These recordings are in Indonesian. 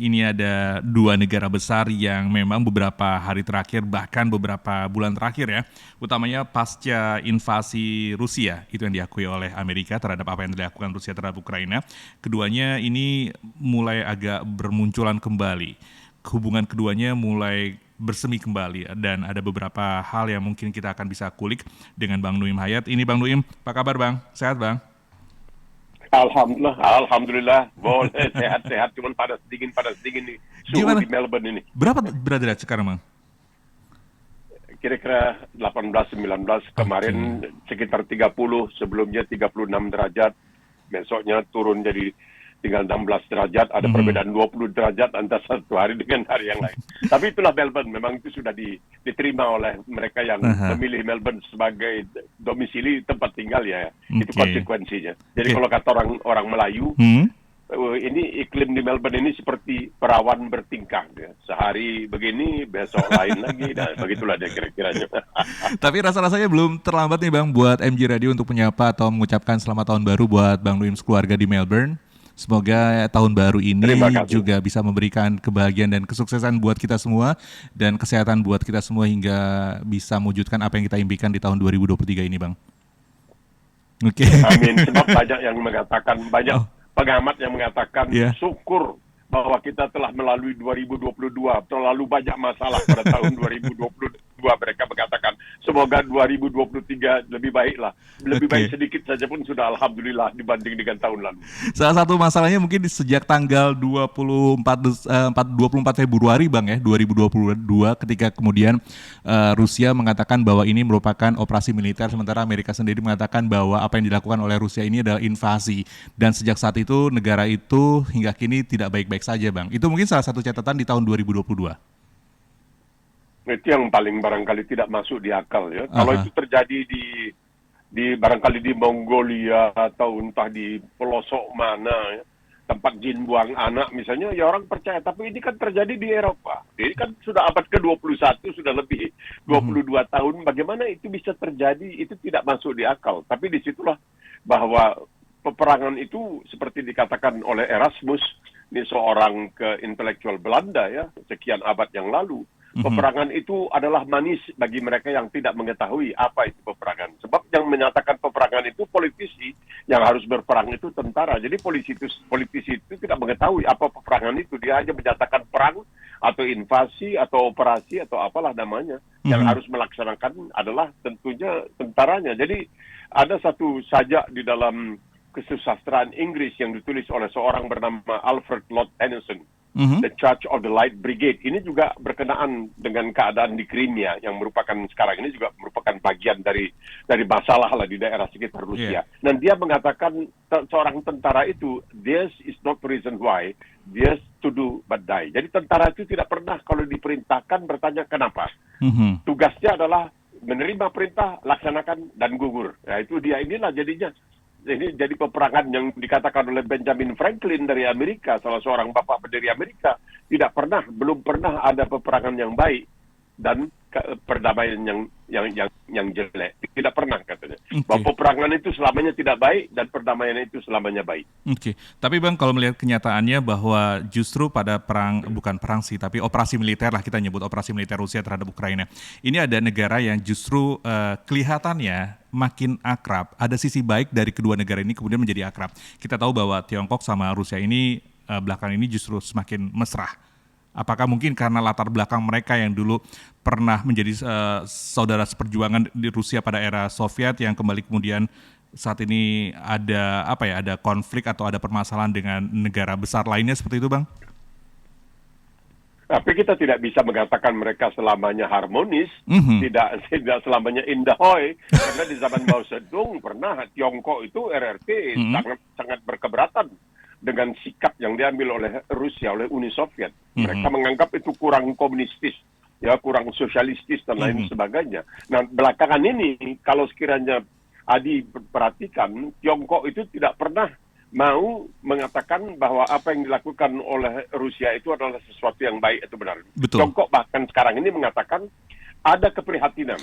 ini ada dua negara besar yang memang beberapa hari terakhir, bahkan beberapa bulan terakhir ya, utamanya pasca invasi Rusia, itu yang diakui oleh Amerika terhadap apa yang dilakukan Rusia terhadap Ukraina. Keduanya ini mulai agak bermunculan kembali. Hubungan keduanya mulai bersemi kembali dan ada beberapa hal yang mungkin kita akan bisa kulik dengan Bang Nuim Hayat. Ini Bang Nuim, apa kabar Bang? Sehat Bang? Alhamdulillah, boleh sehat-sehat, cuman panas dingin nih suhu Gimana? di Melbourne ini. Berapa derajat sekarang Bang? Kira-kira 18-19 Oke. kemarin sekitar 30, sebelumnya 36 derajat, besoknya turun jadi tinggal 16 derajat, ada Mhm. perbedaan 20 derajat antara satu hari dengan hari yang lain. Tapi itulah Melbourne, memang itu sudah diterima oleh mereka yang Aha. memilih Melbourne sebagai domisili tempat tinggal ya, itu Oke. konsekuensinya. Jadi Oke. kalau kata orang Melayu, Hmm? ini iklim di Melbourne ini seperti perawan bertingkah ya. Sehari begini, besok lain lagi, dan begitulah dia kira-kiranya. Tapi rasa-rasanya belum terlambat nih Bang buat MG Radio untuk menyapa atau mengucapkan selamat tahun baru buat Bang Nuim keluarga di Melbourne. Semoga tahun baru Terima ini kasih. juga bisa memberikan kebahagiaan dan kesuksesan buat kita semua dan kesehatan buat kita semua hingga bisa mewujudkan apa yang kita impikan di tahun 2023 ini Bang. Oke. Amin. Sebab banyak Oh, pengamat yang mengatakan ya. syukur bahwa kita telah melalui 2022, terlalu banyak masalah pada tahun 2022. Mereka mengatakan semoga 2023 lebih baik lah. Lebih baik Oke. sedikit saja pun sudah alhamdulillah dibanding dengan tahun lalu. Salah satu masalahnya mungkin sejak tanggal 24 Februari Bang ya 2022 ketika kemudian Rusia mengatakan bahwa ini merupakan operasi militer sementara Amerika sendiri mengatakan bahwa apa yang dilakukan oleh Rusia ini adalah invasi dan sejak saat itu negara itu hingga kini tidak baik-baik saja Bang. Itu mungkin salah satu catatan di tahun 2022. Itu yang paling barangkali tidak masuk di akal ya. Kalau itu Aha. terjadi di barangkali di Mongolia atau entah di pelosok mana ya, tempat jin buang anak misalnya, ya orang percaya. Tapi ini kan terjadi di Eropa. Ini kan sudah abad ke-21, sudah lebih Mhm. 22 tahun. Bagaimana itu bisa terjadi? Itu tidak masuk di akal. Tapi disitulah bahwa peperangan itu seperti dikatakan oleh Erasmus, ini seorang ke intelektual Belanda ya, sekian abad yang lalu. Mhm. Peperangan itu adalah manis bagi mereka yang tidak mengetahui apa itu peperangan. Sebab yang menyatakan peperangan itu politisi, yang harus berperang itu tentara. Jadi politisi itu tidak mengetahui apa peperangan itu. Dia hanya menyatakan perang atau invasi atau operasi atau apalah namanya. Yang Mhm. harus melaksanakan adalah tentunya tentaranya. Jadi ada satu sajak di dalam kesusastraan Inggris yang ditulis oleh seorang bernama Alfred Lord Tennyson, Mhm. The Church of the Light Brigade. Ini juga berkenaan dengan keadaan di Crimea yang merupakan sekarang ini juga merupakan bagian dari masalah lah di daerah sekitar Iya. Rusia. Dan dia mengatakan seorang tentara itu, this is not the reason why, this to do but die. Jadi tentara itu tidak pernah kalau diperintahkan bertanya kenapa. Mhm. Tugasnya adalah menerima perintah, laksanakan dan gugur. Nah itu dia, inilah jadinya. Ini jadi peperangan yang dikatakan oleh Benjamin Franklin dari Amerika, salah seorang bapak pendiri Amerika. Belum pernah ada peperangan yang baik dan perdamaian yang jelek. Tidak pernah katanya. Oke. Bahwa peperangan itu selamanya tidak baik dan perdamaian itu selamanya baik. Oke, tapi Bang kalau melihat kenyataannya bahwa justru pada perang, bukan perang sih, tapi operasi militer lah kita nyebut operasi militer Rusia terhadap Ukraina. Ini ada negara yang justru kelihatannya makin akrab. Ada sisi baik dari kedua negara ini kemudian menjadi akrab. Kita tahu bahwa Tiongkok sama Rusia ini belakangan ini justru semakin mesra. Apakah mungkin karena latar belakang mereka yang dulu pernah menjadi saudara seperjuangan di Rusia pada era Soviet yang kembali kemudian saat ini ada apa ya, ada konflik atau ada permasalahan dengan negara besar lainnya seperti itu, Bang? Tapi kita tidak bisa mengatakan mereka selamanya harmonis, Mhm. tidak selamanya indahoy, karena di zaman Mao Zedong pernah Tiongkok itu RRT Mhm. sangat sangat berkeberatan dengan sikap yang diambil oleh Rusia, oleh Uni Soviet. Mereka Mhm. menganggap itu kurang komunistis, ya kurang sosialistis dan lain Mhm. sebagainya. Nah, belakangan ini kalau sekiranya Adi perhatikan, Tiongkok itu tidak pernah mau mengatakan bahwa apa yang dilakukan oleh Rusia itu adalah sesuatu yang baik atau benar. Betul. Tiongkok bahkan sekarang ini mengatakan ada keprihatinan,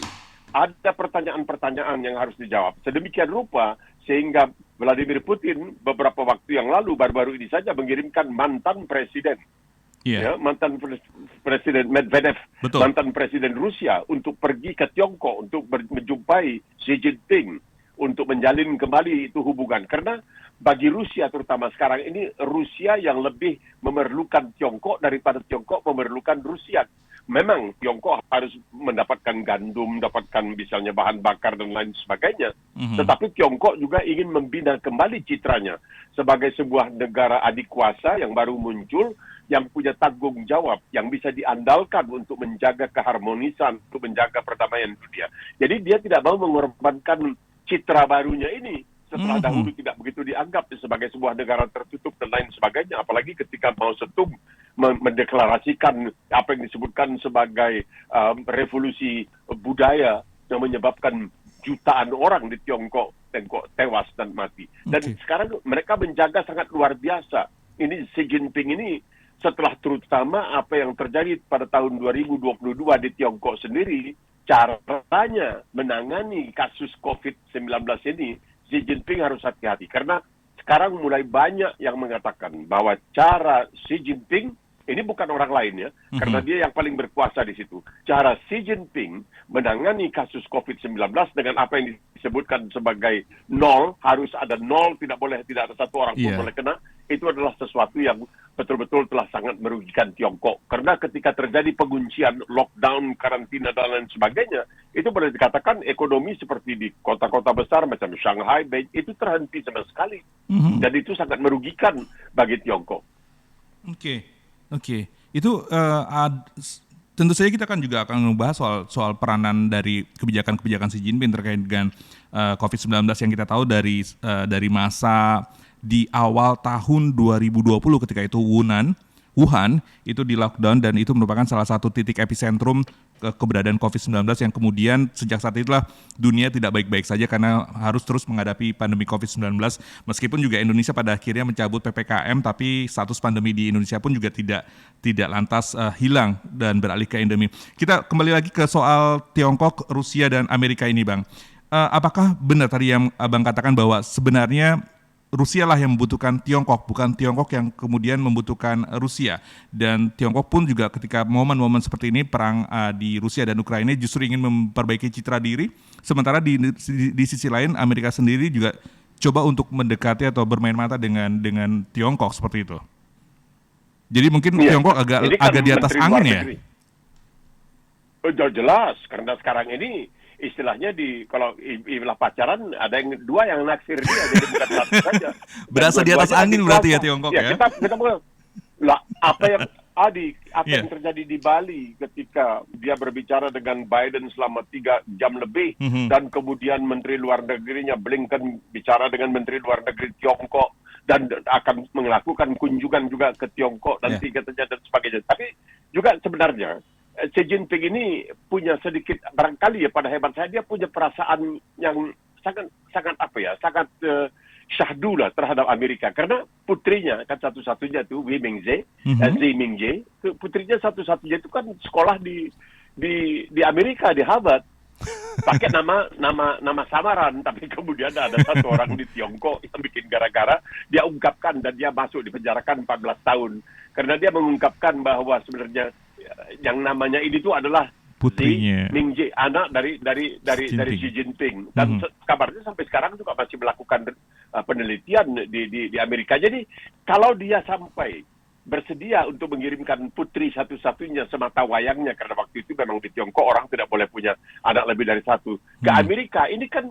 ada pertanyaan-pertanyaan yang harus dijawab. Sedemikian rupa sehingga Vladimir Putin beberapa waktu yang lalu, baru-baru ini saja mengirimkan mantan presiden Iya, mantan Presiden Medvedev, betul. mantan Presiden Rusia, untuk pergi ke Tiongkok untuk menjumpai Xi Jinping untuk menjalin kembali itu hubungan. Karena bagi Rusia terutama sekarang ini, Rusia yang lebih memerlukan Tiongkok daripada Tiongkok memerlukan Rusia. Memang Tiongkok harus mendapatkan gandum, mendapatkan misalnya bahan bakar dan lain sebagainya. Tetapi Tiongkok juga ingin membina kembali citranya sebagai sebuah negara adik kuasa yang baru muncul, yang punya tanggung jawab, yang bisa diandalkan untuk menjaga keharmonisan, untuk menjaga perdamaian dunia. Jadi dia tidak mau mengorbankan citra barunya ini setelah dahulu tidak begitu dianggap sebagai sebuah negara tertutup dan lain sebagainya. Apalagi ketika Mao Zedong mendeklarasikan apa yang disebutkan sebagai revolusi budaya yang menyebabkan jutaan orang di Tiongkok tewas dan mati. Dan sekarang mereka menjaga sangat luar biasa. Ini Xi Jinping ini setelah terutama apa yang terjadi pada tahun 2022 di Tiongkok sendiri, caranya menangani kasus COVID-19 ini, Xi Jinping harus hati-hati. Karena sekarang mulai banyak yang mengatakan bahwa cara Xi Jinping, ini bukan orang lain ya, karena dia yang paling berkuasa di situ. Cara Xi Jinping menangani kasus COVID-19 dengan apa yang disebutkan sebagai nol, harus ada nol, tidak ada satu orang pun boleh kena, itu adalah sesuatu yang betul-betul telah sangat merugikan Tiongkok. Karena ketika terjadi penguncian, lockdown, karantina, dan lain sebagainya, itu boleh dikatakan ekonomi seperti di kota-kota besar macam Shanghai, Beijing, itu terhenti sama sekali. Dan itu sangat merugikan bagi Tiongkok. Oke. Itu tentu saja kita juga akan membahas soal peranan dari kebijakan Xi Jinping terkait dengan COVID-19 yang kita tahu dari masa di awal tahun 2020 ketika itu Wuhan itu di lockdown, dan itu merupakan salah satu titik epicentrum keberadaan COVID-19 yang kemudian sejak saat itulah dunia tidak baik-baik saja karena harus terus menghadapi pandemi COVID-19. Meskipun juga Indonesia pada akhirnya mencabut PPKM, tapi status pandemi di Indonesia pun juga tidak lantas hilang dan beralih ke endemi. Kita kembali lagi ke soal Tiongkok, Rusia, dan Amerika ini, Bang. Apakah benar tadi yang Abang katakan bahwa sebenarnya Rusia lah yang membutuhkan Tiongkok, bukan Tiongkok yang kemudian membutuhkan Rusia. Dan Tiongkok pun juga ketika momen-momen seperti ini, perang di Rusia dan Ukraina, justru ingin memperbaiki citra diri. Sementara di sisi lain, Amerika sendiri juga coba untuk mendekati atau bermain mata dengan Tiongkok seperti itu. Jadi mungkin Tiongkok agak di atas angin ya? Jelas, karena sekarang ini istilahnya kalau istilah pacaran ada yang dua yang naksir dia, jadi bukan satu saja. Berasa di atas angin berarti ya Tiongkok ya? Kita lah apa yang terjadi di Bali ketika dia berbicara dengan Biden selama 3 jam lebih, dan kemudian Menteri Luar Negerinya Blinken bicara dengan Menteri Luar Negeri Tiongkok dan akan melakukan kunjungan juga ke Tiongkok dan dan sebagainya. Tapi juga sebenarnya Xi Jinping ini punya sedikit, barangkali ya pada hebat saya, dia punya perasaan yang sangat syahdu lah terhadap Amerika. Karena putrinya kan satu-satunya tuh Wei Mingze, Xi Mingze, putrinya satu-satunya itu kan sekolah di Amerika, di Harvard. Pakai nama samaran, tapi kemudian ada satu orang di Tiongkok yang bikin gara-gara, dia ungkapkan dan dia masuk di penjarakan 14 tahun. Karena dia mengungkapkan bahwa sebenarnya yang namanya ini tuh adalah putrinya Xi Mingze, anak dari Xi Jinping. Dan kabarnya sampai sekarang juga masih melakukan penelitian di Amerika. Jadi kalau dia sampai bersedia untuk mengirimkan putri satu-satunya semata wayangnya, karena waktu itu memang di Tiongkok orang tidak boleh punya anak lebih dari satu, ke Amerika, ini kan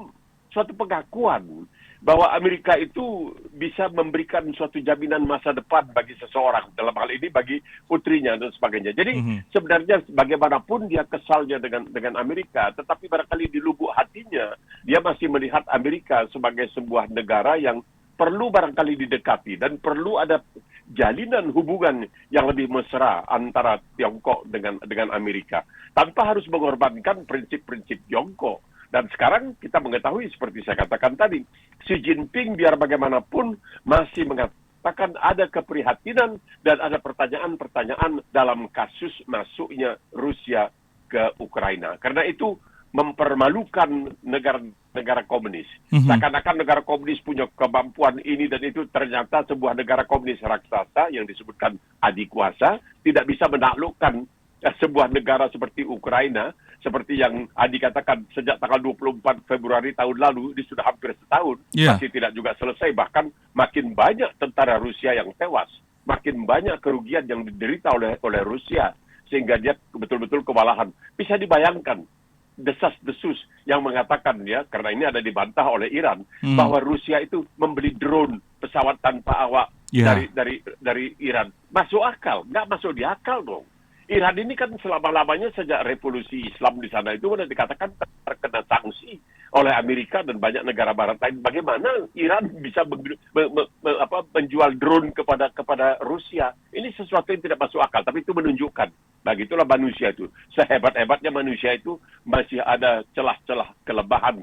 suatu pengakuan bahwa Amerika itu bisa memberikan suatu jaminan masa depan bagi seseorang, dalam hal ini bagi putrinya dan sebagainya. Jadi sebenarnya bagaimanapun dia kesalnya dengan Amerika, tetapi barangkali di lubuk hatinya dia masih melihat Amerika sebagai sebuah negara yang perlu barangkali didekati dan perlu ada jalinan hubungan yang lebih mesra antara Tiongkok dengan Amerika tanpa harus mengorbankan prinsip-prinsip Tiongkok. Dan sekarang kita mengetahui seperti saya katakan tadi, Xi Jinping biar bagaimanapun masih mengatakan ada keprihatinan dan ada pertanyaan-pertanyaan dalam kasus masuknya Rusia ke Ukraina. Karena itu mempermalukan negara komunis. Seakan-akan negara komunis punya kemampuan ini dan itu, ternyata sebuah negara komunis raksasa yang disebutkan adik kuasa tidak bisa menaklukkan sebuah negara seperti Ukraina, seperti yang Adi katakan sejak tanggal 24 Februari tahun lalu, ini sudah hampir setahun, masih tidak juga selesai. Bahkan makin banyak tentara Rusia yang tewas, makin banyak kerugian yang diderita oleh Rusia, sehingga dia betul-betul kewalahan. Bisa dibayangkan desas-desus yang mengatakan, ya, karena ini ada dibantah oleh Iran, bahwa Rusia itu membeli drone pesawat tanpa awak dari Iran. Masuk akal? Nggak masuk di akal dong. Iran ini kan selama-lamanya sejak revolusi Islam di sana itu sudah dikatakan terkena sanksi oleh Amerika dan banyak negara barat lain. Bagaimana Iran bisa menjual drone kepada Rusia? Ini sesuatu yang tidak masuk akal, tapi itu menunjukkan begitulah manusia itu. Sehebat-hebatnya manusia itu masih ada celah-celah kelebahan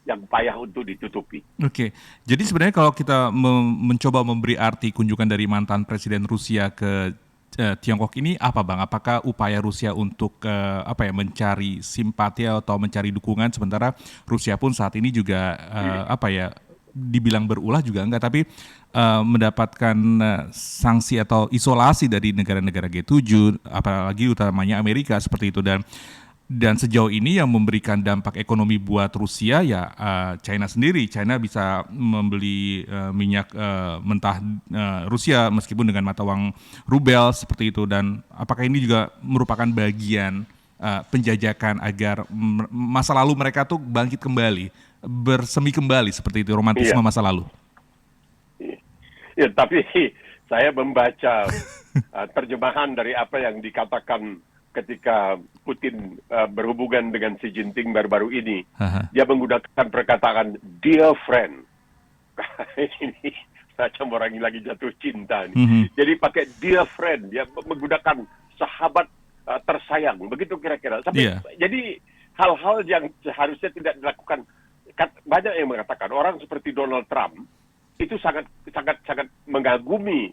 yang payah untuk ditutupi. Oke, jadi sebenarnya kalau kita mencoba memberi arti kunjungan dari mantan Presiden Rusia ke Tiongkok ini apa, Bang? Apakah upaya Rusia untuk mencari simpati atau mencari dukungan, sementara Rusia pun saat ini juga dibilang berulah juga enggak, tapi mendapatkan sanksi atau isolasi dari negara-negara G7, apalagi utamanya Amerika seperti itu, dan sejauh ini yang memberikan dampak ekonomi buat Rusia ya China sendiri. China bisa membeli minyak mentah Rusia meskipun dengan mata uang rubel seperti itu. Dan apakah ini juga merupakan bagian penjajakan agar masa lalu mereka tuh bangkit kembali, bersemi kembali seperti itu, romantisme masa lalu? Ya, tapi saya membaca terjemahan dari apa yang dikatakan ketika Putin berhubungan dengan Xi Jinping baru-baru ini. Dia menggunakan perkataan dear friend. Ini macam orang yang lagi jatuh cinta nih. Jadi pakai dear friend, dia menggunakan sahabat tersayang, begitu kira-kira. Jadi hal-hal yang seharusnya tidak dilakukan. Banyak yang mengatakan orang seperti Donald Trump itu sangat mengagumi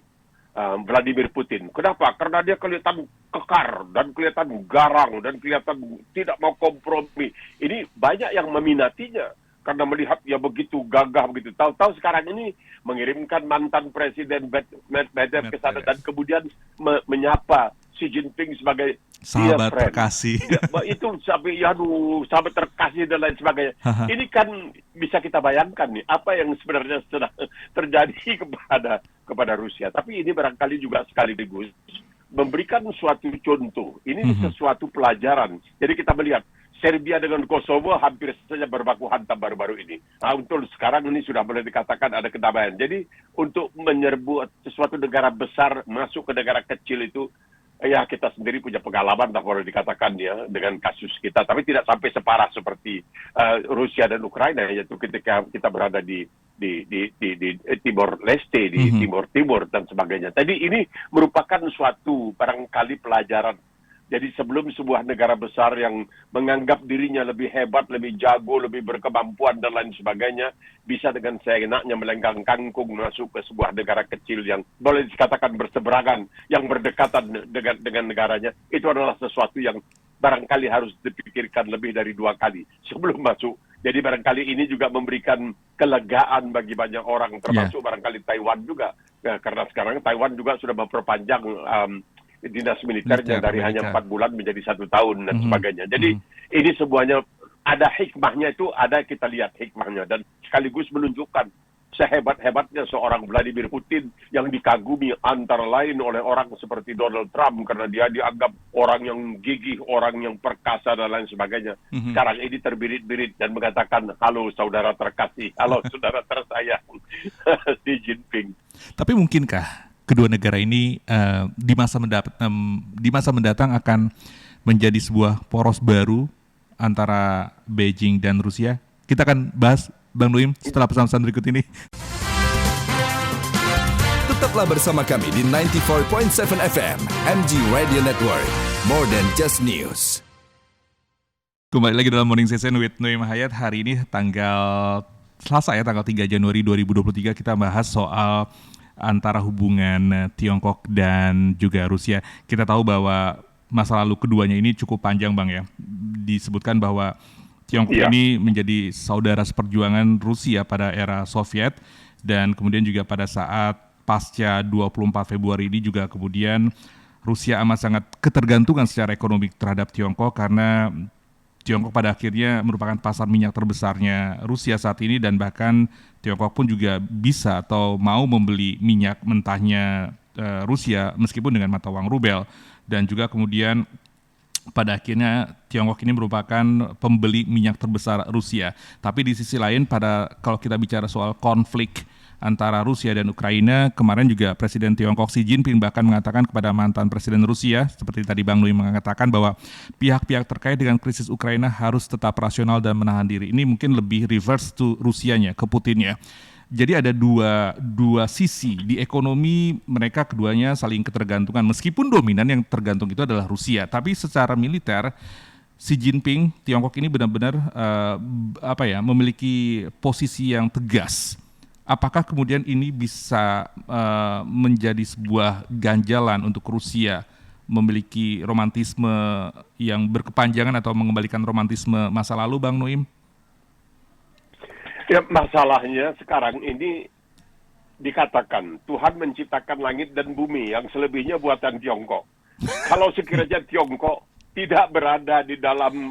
Vladimir Putin. Kenapa? Karena dia kelihatan kekar dan kelihatan garang dan kelihatan tidak mau kompromi. Ini banyak yang meminatinya karena melihat dia begitu gagah, begitu. Tahu-tahu sekarang ini mengirimkan mantan Presiden Medvedev ke sana dan kemudian menyapa Xi Jinping sebagai sahabat terkasih. Itu sahabat terkasih dan lain sebagainya. Ini kan bisa kita bayangkan nih apa yang sebenarnya sudah terjadi kepada Rusia. Tapi ini barangkali juga sekaligus memberikan suatu contoh. Ini sesuatu pelajaran. Jadi kita melihat Serbia dengan Kosovo hampir saja berbaku hantam baru-baru ini. Nah, untuk sekarang ini sudah boleh dikatakan ada kedamaian. Jadi untuk menyerbu sesuatu negara besar masuk ke negara kecil itu, ya kita sendiri punya pengalaman lah boleh dikatakan ya dengan kasus kita, tapi tidak sampai separah seperti Rusia dan Ukraina, yaitu ketika kita berada di Timor Leste, di Timur dan sebagainya. Jadi ini merupakan suatu barangkali pelajaran. Jadi sebelum sebuah negara besar yang menganggap dirinya lebih hebat, lebih jago, lebih berkemampuan dan lain sebagainya, bisa dengan seenaknya melenggang kangkung masuk ke sebuah negara kecil yang boleh dikatakan berseberangan, yang berdekatan dengan negaranya, itu adalah sesuatu yang barangkali harus dipikirkan lebih dari 2 kali sebelum masuk. Jadi barangkali ini juga memberikan kelegaan bagi banyak orang, termasuk barangkali Taiwan juga. Ya, karena sekarang Taiwan juga sudah memperpanjang dinas militernya dari hanya 4 bulan menjadi 1 tahun dan sebagainya. Jadi ini semuanya ada hikmahnya, itu ada, kita lihat hikmahnya, dan sekaligus menunjukkan sehebat-hebatnya seorang Vladimir Putin yang dikagumi antara lain oleh orang seperti Donald Trump karena dia dianggap orang yang gigih, orang yang perkasa dan lain sebagainya. Sekarang ini terbirit-birit dan mengatakan halo saudara terkasih, halo saudara tersayang Xi Jinping. Tapi mungkinkah kedua negara ini di masa mendatang akan menjadi sebuah poros baru antara Beijing dan Rusia? Kita akan bahas, Bang Nuim, setelah pesan-pesan berikut ini. Tetaplah bersama kami di 94.7 FM MG Radio Network, more than just news. Kembali lagi dalam Morning Session with Nuim Hayat. Hari ini tanggal Selasa ya, tanggal 3 Januari 2023, kita bahas soal antara hubungan Tiongkok dan juga Rusia. Kita tahu bahwa masa lalu keduanya ini cukup panjang, Bang ya. Disebutkan bahwa Tiongkok Iya. ini menjadi saudara seperjuangan Rusia pada era Soviet, dan kemudian juga pada saat pasca 24 Februari ini juga kemudian Rusia amat sangat ketergantungan secara ekonomi terhadap Tiongkok, karena Tiongkok pada akhirnya merupakan pasar minyak terbesarnya Rusia saat ini, dan bahkan Tiongkok pun juga bisa atau mau membeli minyak mentahnya Rusia meskipun dengan mata uang rubel. Dan juga kemudian pada akhirnya Tiongkok ini merupakan pembeli minyak terbesar Rusia. Tapi di sisi lain, kalau kita bicara soal konflik antara Rusia dan Ukraina, kemarin juga Presiden Tiongkok Xi Jinping bahkan mengatakan kepada mantan Presiden Rusia, seperti tadi Bang Nui mengatakan, bahwa pihak-pihak terkait dengan krisis Ukraina harus tetap rasional dan menahan diri. Ini mungkin lebih reverse to Rusianya, ke Putinnya. Jadi ada dua sisi di ekonomi, mereka keduanya saling ketergantungan, meskipun dominan yang tergantung itu adalah Rusia. Tapi secara militer, Xi Jinping, Tiongkok ini benar-benar memiliki posisi yang tegas. Apakah kemudian ini bisa menjadi sebuah ganjalan untuk Rusia memiliki romantisme yang berkepanjangan atau mengembalikan romantisme masa lalu, Bang Noim? Ya, masalahnya sekarang ini dikatakan Tuhan menciptakan langit dan bumi, yang selebihnya buatan Tiongkok. Kalau sekiranya Tiongkok tidak berada di dalam,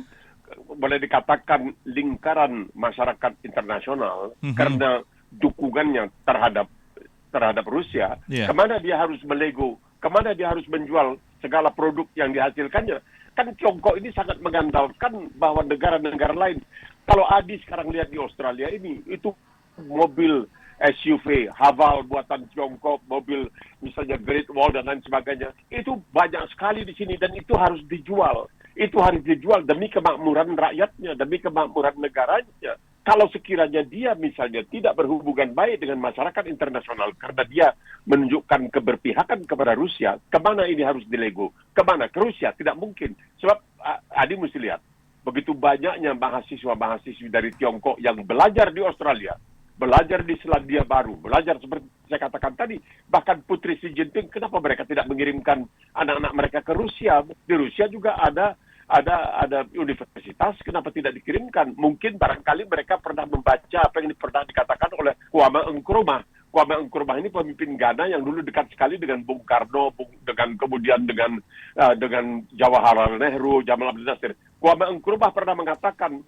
boleh dikatakan, lingkaran masyarakat internasional, karena dukungannya terhadap Rusia, kemana dia harus melego, kemana dia harus menjual segala produk yang dihasilkannya. Kan Tiongkok ini sangat mengandalkan bahwa negara-negara lain. Kalau Adi sekarang lihat di Australia ini, itu mobil SUV Haval buatan Tiongkok, mobil misalnya Great Wall dan lain sebagainya, itu banyak sekali di sini, dan itu harus dijual. Itu harus dijual demi kemakmuran rakyatnya, demi kemakmuran negaranya. Kalau sekiranya dia misalnya tidak berhubungan baik dengan masyarakat internasional karena dia menunjukkan keberpihakan kepada Rusia, kemana ini harus dilego? Kemana? Ke Rusia? Tidak mungkin. Sebab Adi mesti lihat, begitu banyaknya mahasiswa-mahasiswi dari Tiongkok yang belajar di Australia, belajar di Selandia Baru, belajar seperti saya katakan tadi, bahkan Putri Xi Jinping, kenapa mereka tidak mengirimkan anak-anak mereka ke Rusia? Di Rusia juga ada universitas, kenapa tidak dikirimkan? Mungkin barangkali mereka pernah membaca apa yang pernah dikatakan oleh Kwame Nkrumah. Kwame Nkrumah ini pemimpin Ghana yang dulu dekat sekali dengan Bung Karno, kemudian dengan Jawaharlal Nehru, Jamal Abdel Nasir. Kwame Nkrumah pernah mengatakan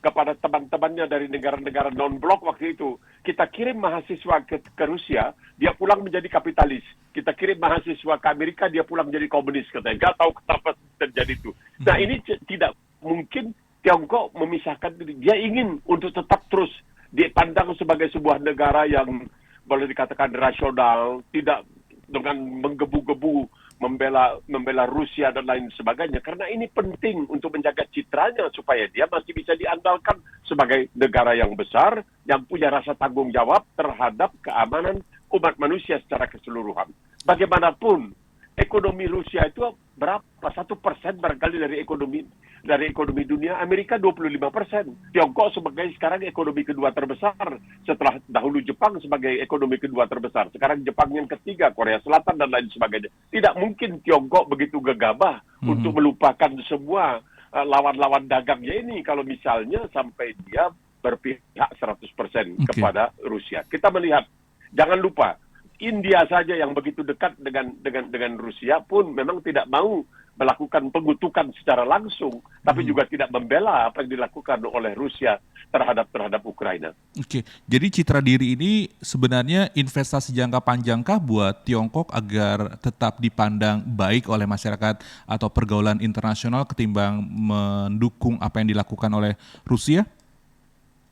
kepada teman-temannya dari negara-negara non-blok waktu itu, kita kirim mahasiswa ke Rusia, dia pulang menjadi kapitalis. Kita kirim mahasiswa ke Amerika, dia pulang menjadi komunis. Katanya, nggak tahu kenapa terjadi itu. Nah, ini tidak mungkin Tiongkok memisahkan diri. Dia ingin untuk tetap terus dipandang sebagai sebuah negara yang boleh dikatakan rasional, tidak dengan menggebu-gebu membela Rusia dan lain sebagainya, karena ini penting untuk menjaga citranya supaya dia masih bisa diandalkan sebagai negara yang besar yang punya rasa tanggung jawab terhadap keamanan umat manusia secara keseluruhan. Bagaimanapun ekonomi Rusia itu berapa? 1% barangkali dari ekonomi dunia. Amerika 25%. Tiongkok sebagai sekarang ekonomi kedua terbesar setelah dahulu Jepang sebagai ekonomi kedua terbesar. Sekarang Jepang yang ketiga, Korea Selatan dan lain sebagainya. Tidak mungkin Tiongkok begitu gegabah untuk melupakan semua lawan-lawan dagangnya ini kalau misalnya sampai dia berpihak 100% kepada Rusia. Kita melihat, jangan lupa, India saja yang begitu dekat dengan Rusia pun memang tidak mau melakukan pengutukan secara langsung, tapi juga tidak membela apa yang dilakukan oleh Rusia terhadap Ukraina. Oke, jadi citra diri ini sebenarnya investasi jangka panjangkah buat Tiongkok agar tetap dipandang baik oleh masyarakat atau pergaulan internasional ketimbang mendukung apa yang dilakukan oleh Rusia?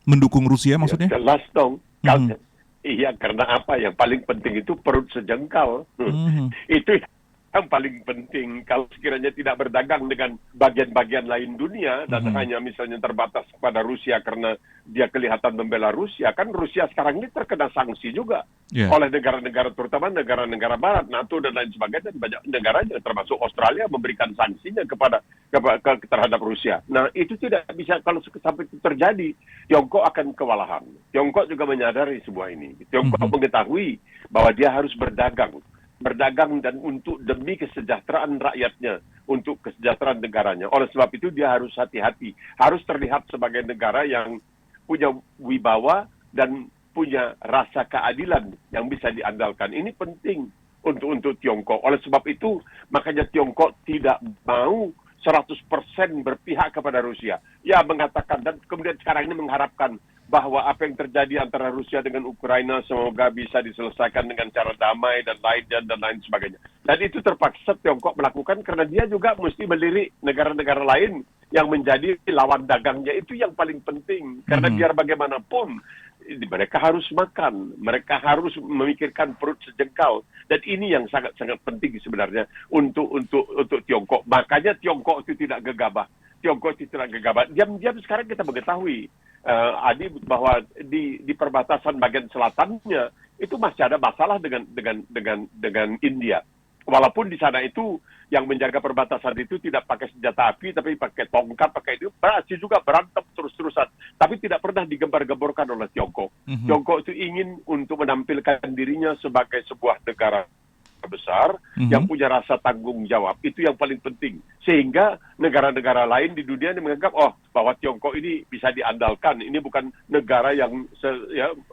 Mendukung Rusia maksudnya? Ya, jelas dong. Iya, karena apa? Yang paling penting itu perut sejengkal. Itu yang paling penting. Kalau sekiranya tidak berdagang dengan bagian-bagian lain dunia, dan hanya misalnya terbatas kepada Rusia karena dia kelihatan membela Rusia, kan Rusia sekarang ini terkena sanksi juga oleh negara-negara, terutama negara-negara Barat, NATO dan lain sebagainya, dan banyak negaranya, termasuk Australia, memberikan sanksinya terhadap Rusia. Nah, itu tidak bisa, kalau sampai itu terjadi, Tiongkok akan kewalahan. Tiongkok juga menyadari semua ini. Tiongkok mengetahui bahwa dia harus berdagang dan untuk demi kesejahteraan rakyatnya, untuk kesejahteraan negaranya. Oleh sebab itu dia harus hati-hati, harus terlihat sebagai negara yang punya wibawa dan punya rasa keadilan yang bisa diandalkan. Ini penting untuk Tiongkok. Oleh sebab itu, makanya Tiongkok tidak mau 100% berpihak kepada Rusia. Ya, mengatakan dan kemudian sekarang ini mengharapkan bahwa apa yang terjadi antara Rusia dengan Ukraina semoga bisa diselesaikan dengan cara damai dan lain sebagainya. Dan itu terpaksa Tiongkok melakukan karena dia juga mesti melirik negara-negara lain yang menjadi lawan dagangnya. Itu yang paling penting. Karena biar bagaimanapun mereka harus makan, mereka harus memikirkan perut sejengkal, dan ini yang sangat-sangat penting sebenarnya untuk Tiongkok. Makanya Tiongkok itu tidak gegabah. Diam-diam sekarang kita mengetahui, Adi, bahwa di perbatasan bagian selatannya itu masih ada masalah dengan India. Walaupun di sana itu yang menjaga perbatasan itu tidak pakai senjata api, tapi pakai tongkat, pakai itu, berhasil juga berantem terus-terusan. Tapi tidak pernah digembar-gemborkan oleh Tiongkok. Tiongkok itu ingin untuk menampilkan dirinya sebagai sebuah negara besar yang punya rasa tanggung jawab. Itu yang paling penting. Sehingga negara-negara lain di dunia ini menganggap, bahwa Tiongkok ini bisa diandalkan. Ini bukan negara yang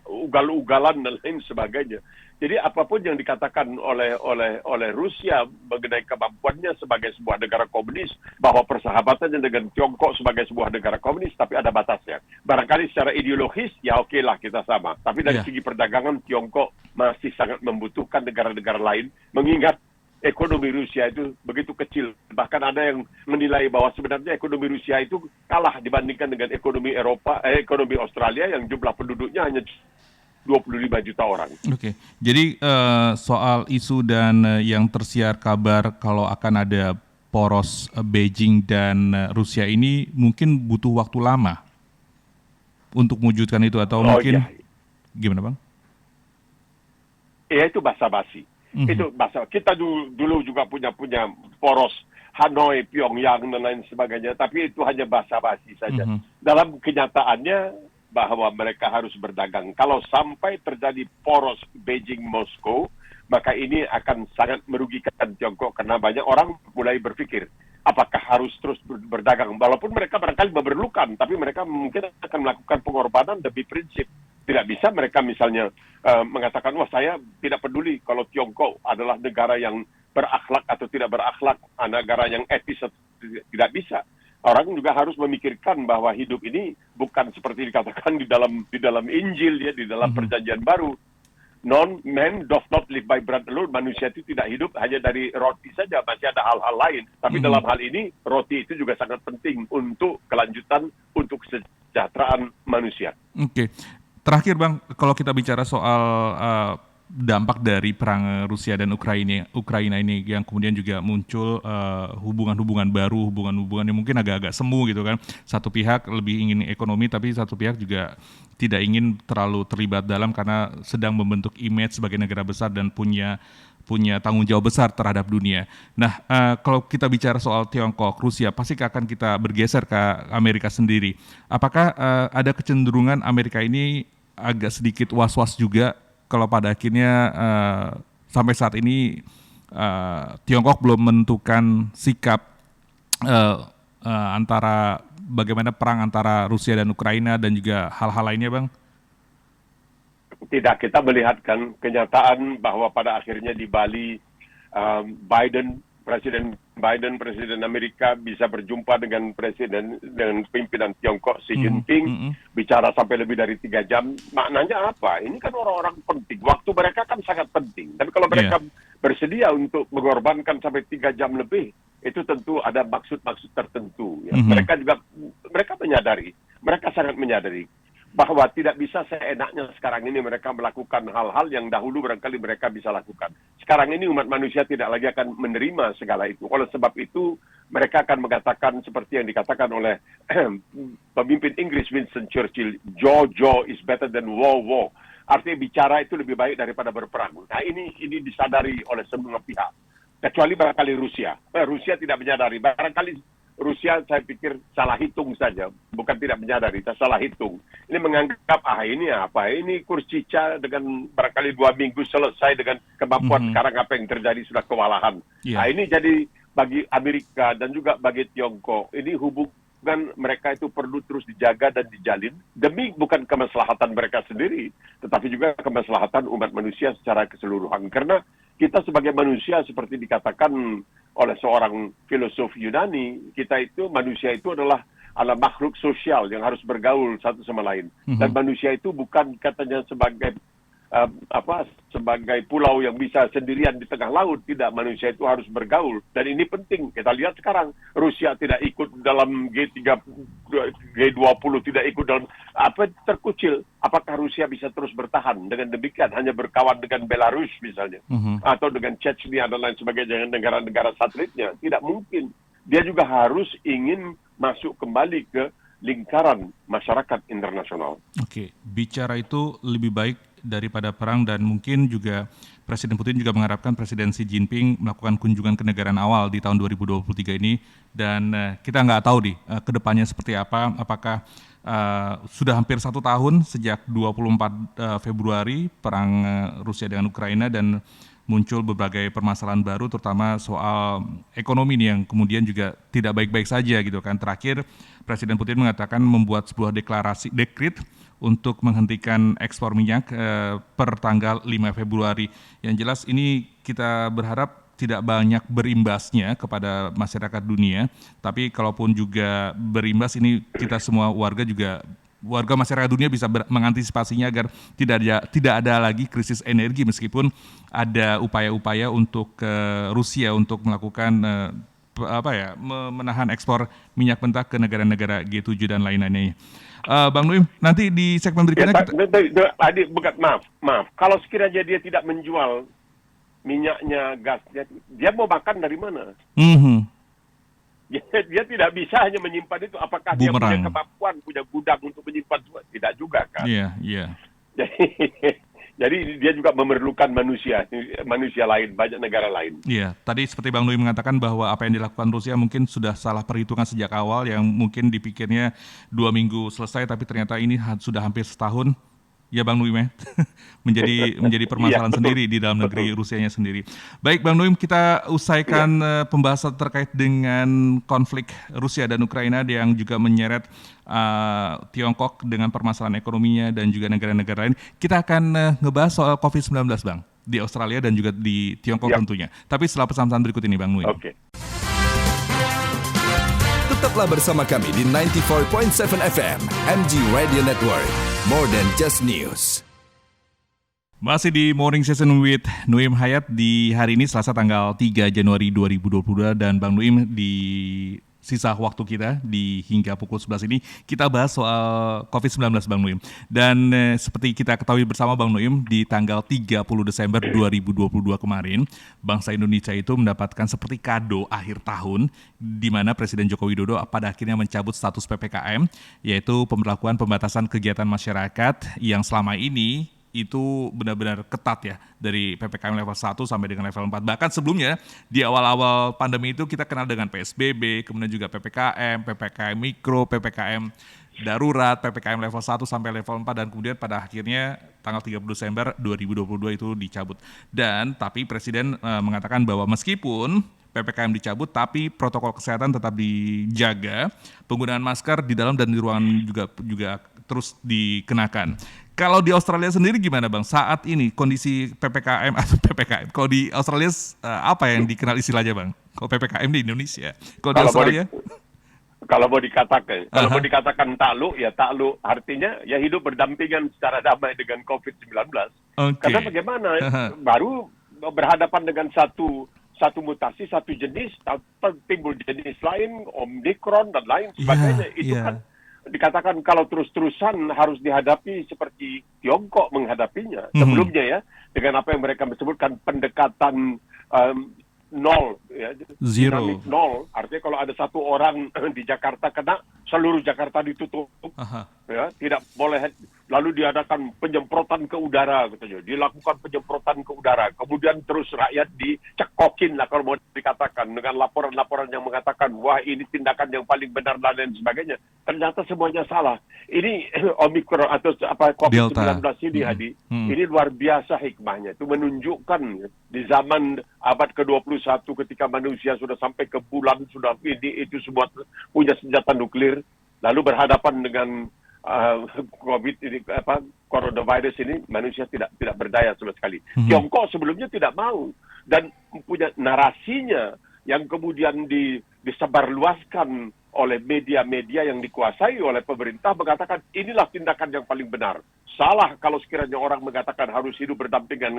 ugal-ugalan dan lain sebagainya. Jadi apapun yang dikatakan oleh Rusia mengenai kemampuannya sebagai sebuah negara komunis, bahwa persahabatannya dengan Tiongkok sebagai sebuah negara komunis, tapi ada batasnya. Barangkali secara ideologis, ya oke lah kita sama. Tapi dari segi perdagangan, Tiongkok masih sangat membutuhkan negara-negara lain, mengingat ekonomi Rusia itu begitu kecil. Bahkan ada yang menilai bahwa sebenarnya ekonomi Rusia itu kalah dibandingkan dengan ekonomi Australia yang jumlah penduduknya hanya 25 juta orang. Oke, jadi soal isu dan yang tersiar kabar kalau akan ada poros Beijing dan Rusia ini mungkin butuh waktu lama untuk mewujudkan itu atau mungkin gimana Bang? Ya itu basa-basi. Itu basa. Kita dulu juga punya poros Hanoi, Pyongyang dan lain sebagainya, tapi itu hanya basa-basi saja. Dalam kenyataannya bahwa mereka harus berdagang. Kalau sampai terjadi poros Beijing-Moskow, maka ini akan sangat merugikan Tiongkok karena banyak orang mulai berpikir apakah harus terus berdagang. Walaupun mereka barangkali memerlukan, tapi mereka mungkin akan melakukan pengorbanan demi prinsip. Tidak bisa mereka misalnya mengatakan, saya tidak peduli kalau Tiongkok adalah negara yang berakhlak atau tidak berakhlak, negara yang etis atau tidak bisa. Orang juga harus memikirkan bahwa hidup ini bukan seperti dikatakan di dalam Injil, di dalam Perjanjian Baru. Man doth not live by bread alone. Manusia itu tidak hidup hanya dari roti saja, masih ada hal-hal lain. Tapi dalam hal ini, roti itu juga sangat penting untuk kelanjutan, untuk kesejahteraan manusia. Oke. Terakhir Bang, kalau kita bicara soal dampak dari perang Rusia dan Ukraina ini yang kemudian juga muncul hubungan-hubungan baru, hubungan-hubungan yang mungkin agak-agak semu gitu kan. Satu pihak lebih ingin ekonomi, tapi satu pihak juga tidak ingin terlalu terlibat dalam karena sedang membentuk image sebagai negara besar dan punya tanggung jawab besar terhadap dunia. Nah, kalau kita bicara soal Tiongkok, Rusia, pasti akan kita bergeser ke Amerika sendiri. Apakah ada kecenderungan Amerika ini agak sedikit was-was juga kalau pada akhirnya sampai saat ini Tiongkok belum menentukan sikap antara bagaimana perang antara Rusia dan Ukraina dan juga hal-hal lainnya, Bang? Tidak, kita melihatkan kenyataan bahwa pada akhirnya di Bali Presiden Amerika bisa berjumpa dengan pimpinan Tiongkok Xi Jinping, bicara sampai lebih dari 3 jam. Maknanya apa? Ini kan orang-orang penting. Waktu mereka kan sangat penting. Tapi kalau mereka bersedia untuk mengorbankan sampai 3 jam lebih, itu tentu ada maksud-maksud tertentu. Ya. Mereka menyadari, mereka sangat menyadari bahwa tidak bisa seenaknya sekarang ini mereka melakukan hal-hal yang dahulu barangkali mereka bisa lakukan. Sekarang ini umat manusia tidak lagi akan menerima segala itu. Oleh sebab itu, mereka akan mengatakan seperti yang dikatakan oleh pemimpin Inggris Winston Churchill, "Jaw is better than war." Artinya bicara itu lebih baik daripada berperang. Nah, ini disadari oleh semua pihak. Kecuali barangkali Rusia. Rusia tidak menyadari. Barangkali Rusia saya pikir salah hitung saja, bukan tidak menyadari, salah hitung. Ini menganggap, ini apa? Ini Kurcica dengan barangkali 2 minggu selesai dengan kemampuan sekarang apa yang terjadi sudah kewalahan. Nah ini jadi bagi Amerika dan juga bagi Tiongkok, ini hubungan mereka itu perlu terus dijaga dan dijalin demi bukan kemaslahatan mereka sendiri, tetapi juga kemaslahatan umat manusia secara keseluruhan. Karena kita sebagai manusia, seperti dikatakan oleh seorang filosof Yunani, manusia itu adalah makhluk sosial yang harus bergaul satu sama lain. Dan manusia itu bukan katanya sebagai sebagai pulau yang bisa sendirian di tengah laut. Tidak, manusia itu harus bergaul. Dan ini penting. Kita lihat sekarang, Rusia tidak ikut dalam G20, tidak ikut dalam terkucil. Apakah Rusia bisa terus bertahan dengan demikian? Hanya berkawan dengan Belarus misalnya. Atau dengan Chechnya dan lain sebagainya, dengan negara-negara satelitnya. Tidak mungkin. Dia juga harus ingin masuk kembali ke lingkaran masyarakat internasional. Oke, bicara itu lebih baik daripada perang, dan mungkin juga Presiden Putin juga mengharapkan Presiden Xi Jinping melakukan kunjungan kenegaraan awal di tahun 2023 ini, dan kita nggak tahu ke depannya seperti apa. Apakah sudah hampir 1 tahun sejak 24 Februari perang Rusia dengan Ukraina, dan muncul berbagai permasalahan baru, terutama soal ekonomi nih yang kemudian juga tidak baik-baik saja gitu kan. Terakhir Presiden Putin mengatakan membuat sebuah dekret untuk menghentikan ekspor minyak per tanggal 5 Februari. Yang jelas ini kita berharap tidak banyak berimbasnya kepada masyarakat dunia, tapi kalaupun juga berimbas, ini kita semua warga masyarakat dunia bisa mengantisipasinya agar tidak ada lagi krisis energi, meskipun ada upaya-upaya untuk Rusia untuk melakukan menahan ekspor minyak mentah ke negara-negara G7 dan lain-lainnya. Bang Nuim, nanti di segmen berikutnya maaf. Kalau sekiranya dia tidak menjual minyaknya, gasnya, dia mau makan dari mana? Dia tidak bisa hanya menyimpan itu. Apakah dia punya kemampuan, punya gudang untuk menyimpan itu? Tidak juga kan? Iya. Jadi dia juga memerlukan manusia lain, banyak negara lain. Iya, tadi seperti Bang Nuim mengatakan bahwa apa yang dilakukan Rusia mungkin sudah salah perhitungan sejak awal, yang mungkin dipikirnya 2 minggu selesai, tapi ternyata ini sudah hampir setahun. Ya Bang Nuim ya, menjadi permasalahan sendiri di dalam negeri Rusianya sendiri. Baik Bang Nuim, kita usaikan pembahasan terkait dengan konflik Rusia dan Ukraina yang juga menyeret Tiongkok dengan permasalahan ekonominya dan juga negara-negara lain. Kita akan ngebahas soal COVID-19 Bang, di Australia dan juga di Tiongkok tentunya. Tapi setelah pesan-pesan berikut ini Bang Nuim. Oke. Tetaplah bersama kami di 94.7 FM MG Radio Network. More than just news. Masih di Morning Session with Nuim Hayat di hari ini Selasa tanggal 3 Januari 2022, dan Bang Nuim di sisa waktu kita di hingga pukul 11 ini kita bahas soal COVID-19 Bang Nuim. Dan seperti kita ketahui bersama Bang Nuim, di tanggal 30 Desember 2022 kemarin, bangsa Indonesia itu mendapatkan seperti kado akhir tahun, di mana Presiden Joko Widodo pada akhirnya mencabut status PPKM, yaitu pemberlakuan pembatasan kegiatan masyarakat yang selama ini itu benar-benar ketat ya, dari PPKM level 1 sampai dengan level 4. Bahkan sebelumnya di awal-awal pandemi itu kita kenal dengan PSBB, kemudian juga PPKM, PPKM mikro, PPKM darurat, PPKM level 1 sampai level 4, dan kemudian pada akhirnya tanggal 30 Desember 2022 itu dicabut. Dan tapi Presiden mengatakan bahwa meskipun PPKM dicabut, tapi protokol kesehatan tetap dijaga, penggunaan masker di dalam dan di ruangan juga terus dikenakan. Kalau di Australia sendiri gimana Bang? Saat ini kondisi PPKM atau PPKM, kalau di Australia apa yang dikenal istilahnya Bang? Kalau PPKM di Indonesia, kalau di Australia? Kalau mau dikatakan takluk, ya takluk artinya ya hidup berdampingan secara damai dengan COVID-19. Okay. Karena bagaimana baru berhadapan dengan satu mutasi, satu jenis, timbul jenis lain, Omicron dan lain sebagainya. Itu kan dikatakan kalau terus-terusan harus dihadapi seperti Tiongkok menghadapinya sebelumnya ya, dengan apa yang mereka sebutkan pendekatan nol, ya, zero, nol. Artinya kalau ada satu orang di Jakarta kena, seluruh Jakarta ditutup, ya, tidak boleh. Lalu diadakan penyemprotan ke udara, katanya. Dilakukan penyemprotan ke udara. Kemudian terus rakyat dicekokin lah kalau mau dikatakan, dengan laporan-laporan yang mengatakan wah ini tindakan yang paling benar dan lain sebagainya. Ternyata semuanya salah. ini Omicron atau COVID-19 Delta. ini, Hadi, ini luar biasa hikmahnya. Itu menunjukkan di zaman abad ke-21 ketika manusia sudah sampai ke bulan, sudah itu semua punya senjata nuklir, lalu berhadapan dengan COVID ini, coronavirus ini, manusia tidak berdaya sama sekali. Tiongkok sebelumnya tidak mau dan punya narasinya yang kemudian disebarluaskan oleh media-media yang dikuasai oleh pemerintah, mengatakan inilah tindakan yang paling benar. Salah kalau sekiranya orang mengatakan harus hidup berdampingan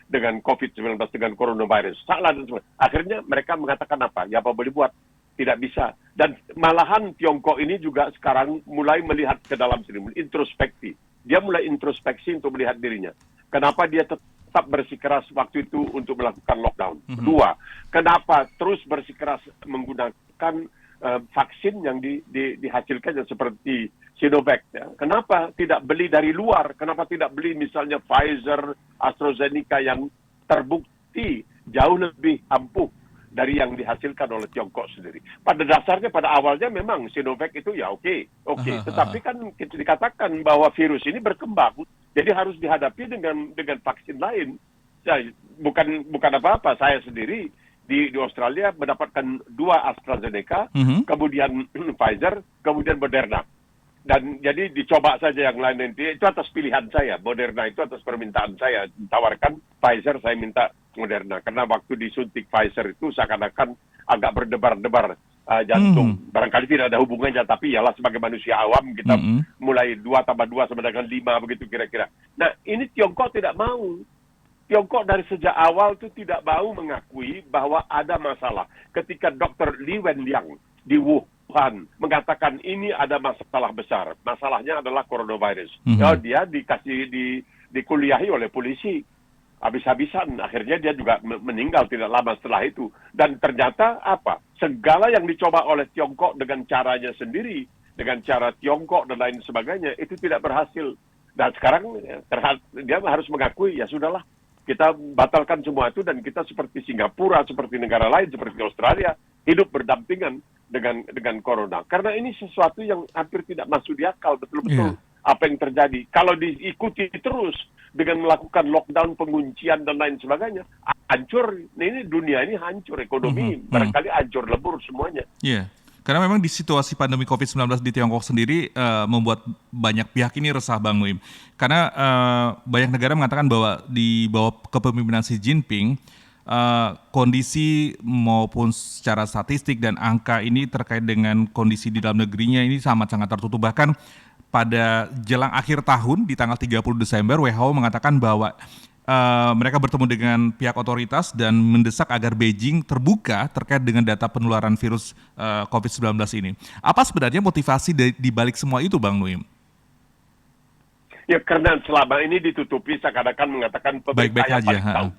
dengan COVID-19, dengan coronavirus. Salah dan sebagainya. Akhirnya mereka mengatakan apa? Ya apa boleh buat? Tidak bisa. Dan malahan Tiongkok ini juga sekarang mulai melihat ke dalam sini, introspeksi. Dia mulai introspeksi untuk melihat dirinya. Kenapa dia tetap bersikeras waktu itu untuk melakukan lockdown? Kedua, kenapa terus bersikeras menggunakan vaksin yang dihasilkan seperti Sinovac? Ya. Kenapa tidak beli dari luar? Kenapa tidak beli misalnya Pfizer, AstraZeneca yang terbukti jauh lebih ampuh dari yang dihasilkan oleh Tiongkok sendiri? Pada dasarnya, pada awalnya memang Sinovac itu ya oke. Tetapi kan kita dikatakan bahwa virus ini berkembang, jadi harus dihadapi dengan vaksin lain. Ya, bukan apa-apa. Saya sendiri di Australia mendapatkan 2 AstraZeneca, kemudian Pfizer, kemudian Moderna. Dan jadi dicoba saja yang lain nanti. Itu atas pilihan saya. Moderna itu atas permintaan saya. Ditawarkan Pfizer, saya minta Moderna. Karena waktu disuntik Pfizer itu seakan-akan agak berdebar-debar jantung. Barangkali tidak ada hubungannya, tapi ialah sebagai manusia awam kita mulai 2 tambah 2 sama dengan 5 begitu kira-kira. Nah, ini Tiongkok tidak mau. Tiongkok dari sejak awal itu tidak mau mengakui bahwa ada masalah. Ketika Dr. Li Wenliang di Wuhan mengatakan ini ada masalah besar. Masalahnya adalah coronavirus. Dia dikuliahi oleh polisi habis-habisan. Akhirnya dia juga meninggal tidak lama setelah itu. Dan ternyata apa? Segala yang dicoba oleh Tiongkok dengan caranya sendiri, dengan cara Tiongkok dan lain sebagainya, itu tidak berhasil. Dan sekarang dia harus mengakui, ya sudahlah, kita batalkan semua itu dan kita seperti Singapura, seperti negara lain, seperti Australia, hidup berdampingan dengan corona. Karena ini sesuatu yang hampir tidak masuk di akal betul-betul apa yang terjadi. Kalau diikuti terus dengan melakukan lockdown, penguncian dan lain sebagainya, hancur. Ini dunia ini hancur, ekonomi barangkali hancur lebur semuanya. Iya. Karena memang di situasi pandemi COVID-19 di Tiongkok sendiri membuat banyak pihak ini resah, Bang Nuim. Karena banyak negara mengatakan bahwa di bawah kepemimpinan Xi Jinping, kondisi maupun secara statistik dan angka ini terkait dengan kondisi di dalam negerinya ini sangat-sangat tertutup. Bahkan pada jelang akhir tahun di tanggal 30 Desember, WHO mengatakan bahwa mereka bertemu dengan pihak otoritas dan mendesak agar Beijing terbuka terkait dengan data penularan virus COVID-19 ini. Apa sebenarnya motivasi di balik semua itu, Bang Nuim? Ya karena selama ini ditutupi seakan-akan mengatakan pemerintah yang paling tahu.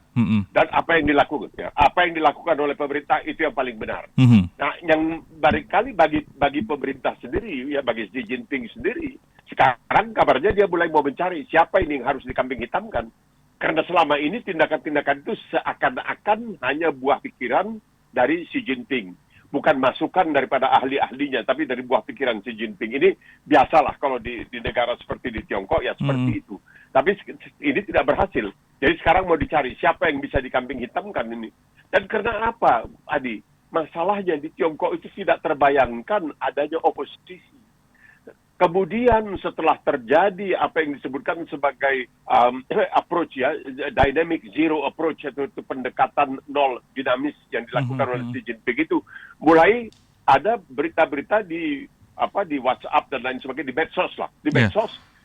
Dan apa yang dilakukan? Ya, apa yang dilakukan oleh pemerintah itu yang paling benar. Nah, yang barangkali bagi pemerintah sendiri, ya bagi Xi Jinping sendiri, sekarang kabarnya dia mulai mau mencari siapa ini yang harus dikambing hitamkan. Karena selama ini tindakan-tindakan itu seakan-akan hanya buah pikiran dari Xi Jinping. Bukan masukan daripada ahli-ahlinya, tapi dari buah pikiran Xi Jinping. Ini biasalah kalau di negara seperti di Tiongkok, ya seperti itu. Tapi ini tidak berhasil. Jadi sekarang mau dicari siapa yang bisa dikambing hitamkan ini. Dan karena apa, Adi? Masalahnya di Tiongkok itu tidak terbayangkan adanya oposisi. Kemudian setelah terjadi apa yang disebutkan sebagai approach, ya, dynamic zero approach, atau pendekatan nol dinamis yang dilakukan oleh Xi Jinping itu, mulai ada berita-berita di WhatsApp dan lain sebagainya, di medsos lah,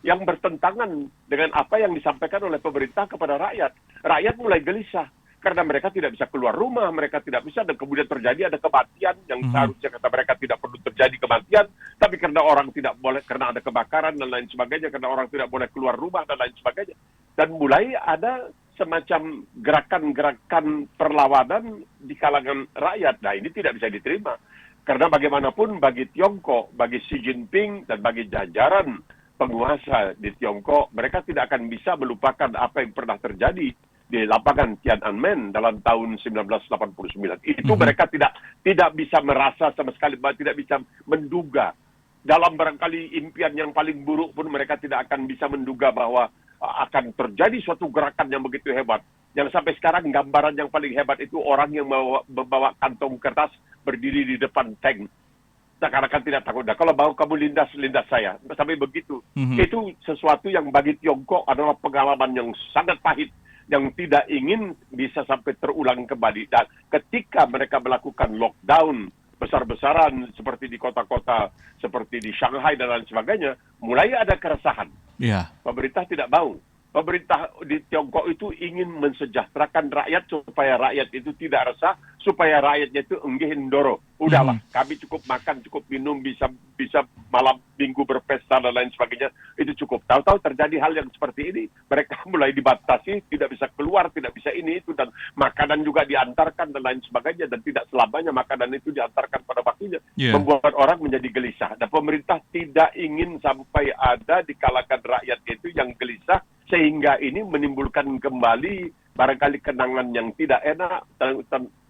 yang bertentangan dengan apa yang disampaikan oleh pemerintah kepada rakyat. Rakyat mulai gelisah karena mereka tidak bisa keluar rumah, mereka tidak bisa, dan kemudian terjadi ada kematian yang seharusnya kata mereka tidak perlu terjadi kematian, tapi karena orang tidak boleh, karena ada kebakaran dan lain sebagainya, karena orang tidak boleh keluar rumah dan lain sebagainya. Dan mulai ada semacam gerakan-gerakan perlawanan di kalangan rakyat. Nah, ini tidak bisa diterima. Karena bagaimanapun bagi Tiongkok, bagi Xi Jinping, dan bagi jajaran penguasa di Tiongkok, mereka tidak akan bisa melupakan apa yang pernah terjadi di lapangan Tiananmen dalam tahun 1989. Itu mereka tidak bisa merasa sama sekali, tidak bisa menduga dalam barangkali impian yang paling buruk pun mereka tidak akan bisa menduga bahwa akan terjadi suatu gerakan yang begitu hebat. Yang sampai sekarang gambaran yang paling hebat itu orang yang membawa kantong kertas berdiri di depan tank. Seakan-akan tidak takut. Nah, kalau mau kamu lindas saya. Sampai begitu. Itu sesuatu yang bagi Tiongkok adalah pengalaman yang sangat pahit, yang tidak ingin bisa sampai terulang kembali. Dan ketika mereka melakukan lockdown besar-besaran seperti di kota-kota seperti di Shanghai dan lain sebagainya, mulai ada keresahan. Yeah. Pemerintah tidak mau. Pemerintah di Tiongkok itu ingin mensejahterakan rakyat supaya rakyat itu tidak resah, supaya rakyatnya itu enggih ndoro. Udahlah, kami cukup makan, cukup minum, bisa malam minggu berpesta dan lain sebagainya, itu cukup. Tahu-tahu terjadi hal yang seperti ini, mereka mulai dibatasi, tidak bisa keluar, tidak bisa ini itu, dan makanan juga diantarkan dan lain sebagainya, dan tidak selamanya makanan itu diantarkan pada waktunya, membuat orang menjadi gelisah. Dan pemerintah tidak ingin sampai ada di kalangan rakyat itu yang gelisah, sehingga ini menimbulkan kembali barangkali kenangan yang tidak enak,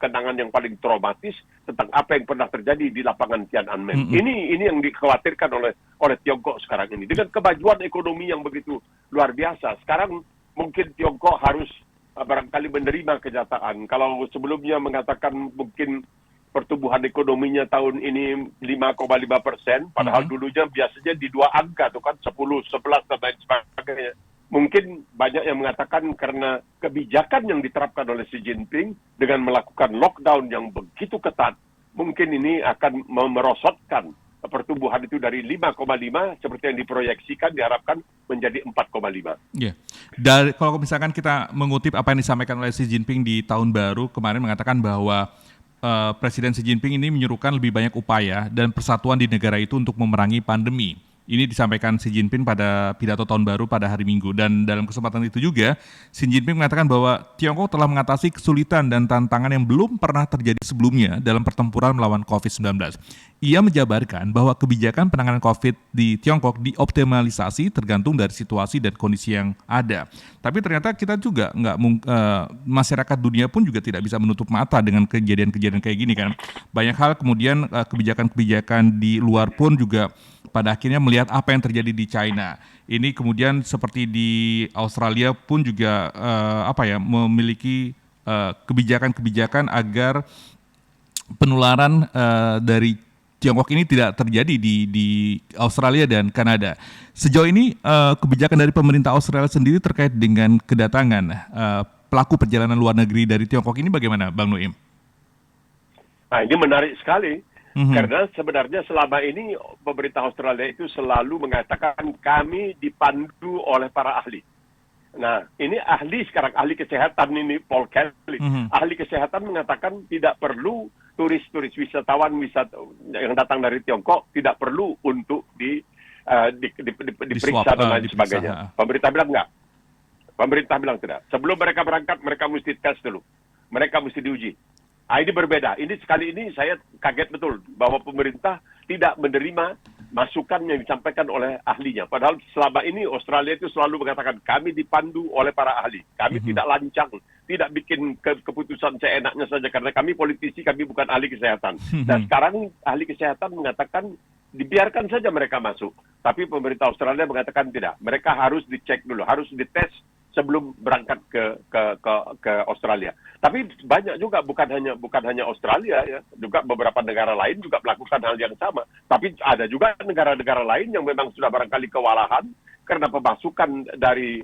kenangan yang paling traumatis tentang apa yang pernah terjadi di lapangan Tiananmen. Ini yang dikhawatirkan oleh Tiongkok sekarang ini. Dengan kemajuan ekonomi yang begitu luar biasa, sekarang mungkin Tiongkok harus barangkali menerima kenyataan. Kalau sebelumnya mengatakan mungkin pertumbuhan ekonominya tahun ini 5,5%, padahal dulunya biasanya di 2 angka, tuh kan 10, 11 dan lain sebagainya. Mungkin banyak yang mengatakan karena kebijakan yang diterapkan oleh Xi Jinping dengan melakukan lockdown yang begitu ketat, mungkin ini akan merosotkan pertumbuhan itu dari 5,5 seperti yang diproyeksikan diharapkan menjadi 4,5. Yeah. Kalau misalkan kita mengutip apa yang disampaikan oleh Xi Jinping di tahun baru kemarin, mengatakan bahwa Presiden Xi Jinping ini menyuruhkan lebih banyak upaya dan persatuan di negara itu untuk memerangi pandemi. Ini disampaikan Xi Jinping pada pidato tahun baru pada hari Minggu. Dan dalam kesempatan itu juga, Xi Jinping mengatakan bahwa Tiongkok telah mengatasi kesulitan dan tantangan yang belum pernah terjadi sebelumnya dalam pertempuran melawan COVID-19. Ia menjabarkan bahwa kebijakan penanganan COVID di Tiongkok dioptimalisasi tergantung dari situasi dan kondisi yang ada. Tapi ternyata kita juga masyarakat dunia pun juga tidak bisa menutup mata dengan kejadian-kejadian kayak gini kan. Banyak hal kemudian kebijakan-kebijakan di luar pun juga pada akhirnya melihat apa yang terjadi di China. Ini kemudian seperti di Australia pun juga memiliki kebijakan-kebijakan agar penularan dari Tiongkok ini tidak terjadi di Australia dan Kanada. Sejauh ini kebijakan dari pemerintah Australia sendiri terkait dengan kedatangan pelaku perjalanan luar negeri dari Tiongkok ini bagaimana, Bang Nuim? Nah, ini menarik sekali. Karena sebenarnya selama ini pemerintah Australia itu selalu mengatakan kami dipandu oleh para ahli. Nah, ini ahli kesehatan ini, Paul Kelly, ahli kesehatan mengatakan tidak perlu turis-turis wisatawan yang datang dari Tiongkok tidak perlu untuk diperiksa dan lain sebagainya. Pemerintah bilang enggak. Pemerintah bilang tidak. Sebelum mereka berangkat, mereka mesti tes dulu. Mereka mesti diuji. Ini berbeda. Sekali ini saya kaget betul bahwa pemerintah tidak menerima masukan yang disampaikan oleh ahlinya. Padahal selama ini Australia itu selalu mengatakan kami dipandu oleh para ahli. Kami tidak lancang, tidak bikin keputusan seenaknya saja karena kami politisi, kami bukan ahli kesehatan. Nah sekarang ahli kesehatan mengatakan dibiarkan saja mereka masuk. Tapi pemerintah Australia mengatakan tidak. Mereka harus dicek dulu, harus dites sebelum berangkat ke Australia. Tapi banyak juga bukan hanya Australia ya, juga beberapa negara lain juga melakukan hal yang sama. Tapi ada juga negara-negara lain yang memang sudah barangkali kewalahan karena pemasukan dari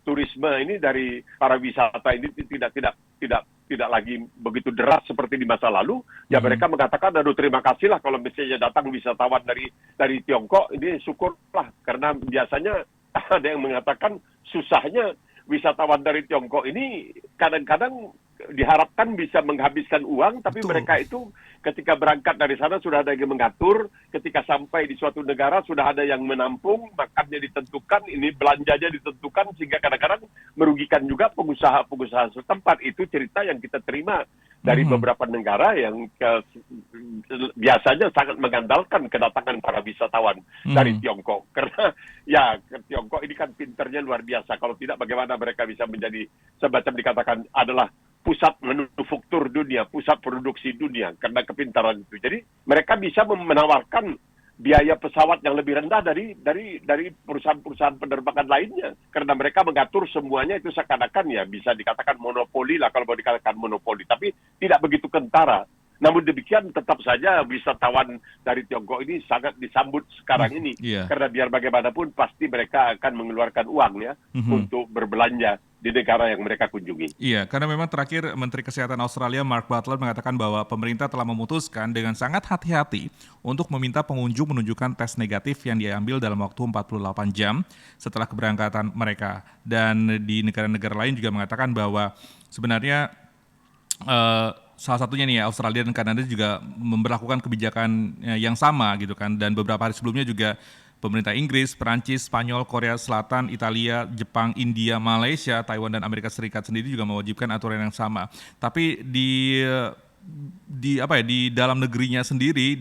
turisme ini dari para wisata ini tidak lagi begitu deras seperti di masa lalu. Ya mereka mengatakan aduh terima kasihlah kalau misalnya datang wisatawan dari Tiongkok, ini syukurlah karena biasanya ada yang mengatakan susahnya wisatawan dari Tiongkok ini kadang-kadang diharapkan bisa menghabiskan uang, tapi mereka itu ketika berangkat dari sana sudah ada yang mengatur, ketika sampai di suatu negara sudah ada yang menampung, makannya ditentukan, ini belanjanya ditentukan, sehingga kadang-kadang merugikan juga pengusaha-pengusaha setempat. Itu cerita yang kita terima dari beberapa negara yang biasanya sangat mengandalkan kedatangan para wisatawan dari Tiongkok. Karena ya Tiongkok ini kan pinternya luar biasa. Kalau tidak bagaimana mereka bisa menjadi semacam dikatakan adalah pusat manufaktur dunia, pusat produksi dunia karena kepintaran itu. Jadi mereka bisa menawarkan biaya pesawat yang lebih rendah dari perusahaan-perusahaan penerbangan lainnya, karena mereka mengatur semuanya. Itu seakan-akan ya bisa dikatakan monopoli lah, kalau mau dikatakan monopoli, tapi tidak begitu kentara. Namun demikian tetap saja wisatawan dari Tiongkok ini sangat disambut sekarang ini, karena biar bagaimanapun pasti mereka akan mengeluarkan uang ya untuk berbelanja di negara yang mereka kunjungi. Iya, karena memang terakhir Menteri Kesehatan Australia Mark Butler mengatakan bahwa pemerintah telah memutuskan dengan sangat hati-hati untuk meminta pengunjung menunjukkan tes negatif yang diambil dalam waktu 48 jam setelah keberangkatan mereka. Dan di negara-negara lain juga mengatakan bahwa sebenarnya salah satunya nih ya, Australia dan Kanada juga memberlakukan kebijakan yang sama gitu kan. Dan beberapa hari sebelumnya juga pemerintah Inggris, Perancis, Spanyol, Korea Selatan, Italia, Jepang, India, Malaysia, Taiwan, dan Amerika Serikat sendiri juga mewajibkan aturan yang sama. Tapi di dalam negerinya sendiri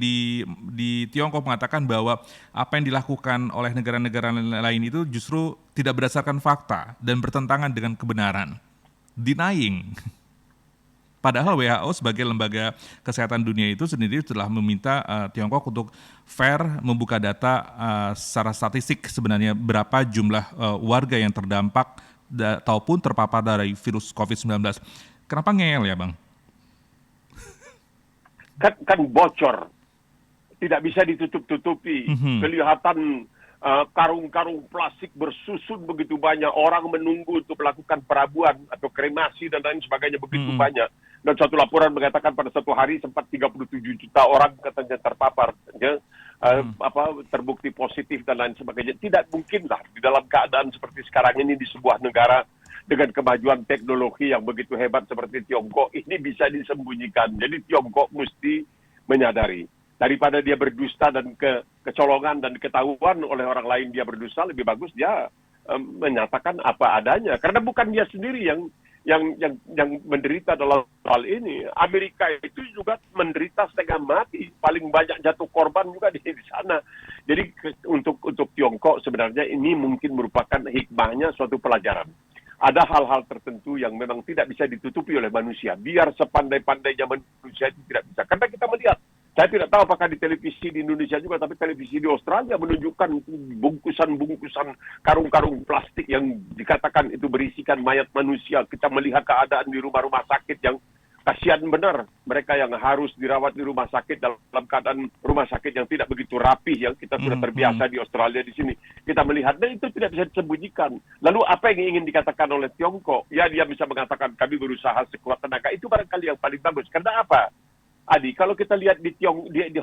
di Tiongkok mengatakan bahwa apa yang dilakukan oleh negara-negara lain itu justru tidak berdasarkan fakta dan bertentangan dengan kebenaran. Denying. Padahal WHO sebagai lembaga kesehatan dunia itu sendiri telah meminta Tiongkok untuk fair membuka data secara statistik sebenarnya berapa jumlah warga yang terdampak ataupun terpapar dari virus COVID-19. Kenapa ngeyel ya Bang? Kan bocor, tidak bisa ditutup-tutupi. Kelihatan karung-karung plastik bersusun begitu banyak, orang menunggu untuk melakukan perabuan atau kremasi dan lain sebagainya begitu banyak. Dan satu laporan mengatakan pada satu hari sempat 37 juta orang katanya terpapar, ya, terbukti positif dan lain sebagainya. Tidak mungkinlah di dalam keadaan seperti sekarang ini di sebuah negara dengan kemajuan teknologi yang begitu hebat seperti Tiongkok ini bisa disembunyikan. Jadi Tiongkok mesti menyadari, daripada dia berdusta dan kecolongan dan ketahuan oleh orang lain dia berdusta, lebih bagus dia menyatakan apa adanya. Karena bukan dia sendiri yang menderita dalam hal ini. Amerika itu juga menderita setengah mati, paling banyak jatuh korban juga di sana. Jadi untuk Tiongkok sebenarnya ini mungkin merupakan hikmahnya suatu pelajaran. Ada hal-hal tertentu yang memang tidak bisa ditutupi oleh manusia. Biar sepandai-pandainya manusia itu tidak bisa. Karena kita melihat, saya tidak tahu apakah di televisi di Indonesia juga, tapi televisi di Australia menunjukkan bungkusan-bungkusan karung-karung plastik yang dikatakan itu berisikan mayat manusia. Kita melihat keadaan di rumah-rumah sakit yang kasihan benar. Mereka yang harus dirawat di rumah sakit dalam keadaan rumah sakit yang tidak begitu rapih, yang kita sudah terbiasa di Australia di sini. Kita melihat, dan itu tidak bisa disembunyikan. Lalu apa yang ingin dikatakan oleh Tiongkok? Ya, dia bisa mengatakan kami berusaha sekuat tenaga. Itu barangkali yang paling bagus. Karena apa? Adi, kalau kita lihat di